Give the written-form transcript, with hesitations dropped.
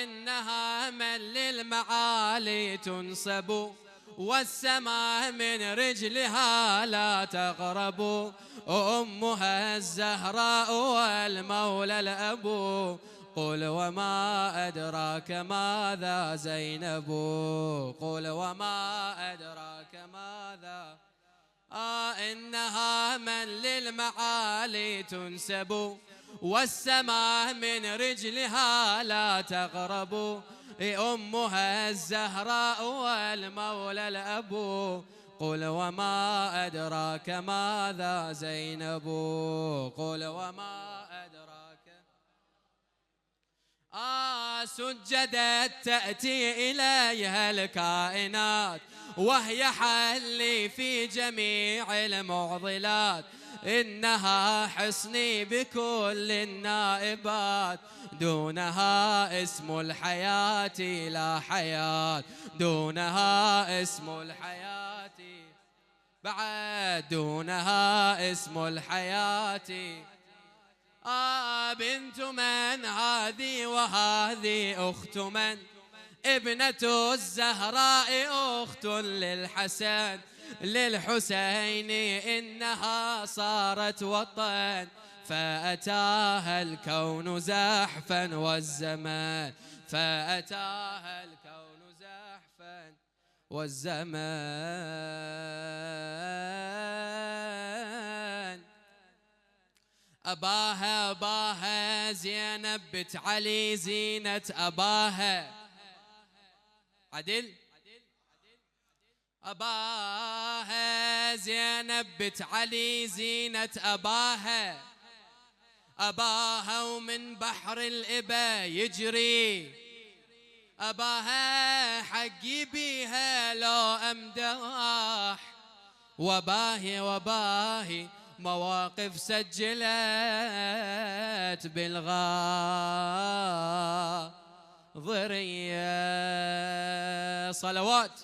إنها من للمعالي تنسب، والسماء من رجلها لا تقرب، أمها الزهراء والمولى الأب. قل وما أدراك ماذا زينب، قل وما أدراك ماذا. إنها من للمعالي تنسب، والسماء من رجلها لا تقرب، أمها الزهراء والمولى الأب. قل وما أدراك ماذا زينب، قل وما أدراك. سجدت تأتي إليها الكائنات، وهي حلي في جميع المعضلات، إنها حصني بكل النائبات، دونها اسم الحياة لا حياة، دونها اسم الحياة بعد، دونها اسم الحياة. بنت من هذه وهذه أخت من، ابنة الزهراء أخت للحسن، للحسين إنها صارت وطن، فأتاها الكون زحفا والزمان، فأتاها الكون زحفا والزمان. أباها زينب بنت علي زينة أباها عدل، أباها زينب بنت علي زينة أباها، أباها ومن بحر الإبا يجري، أباها حقي بيها لو أمداح، وباهي مواقف سجلت بالغاضرية. صلوات.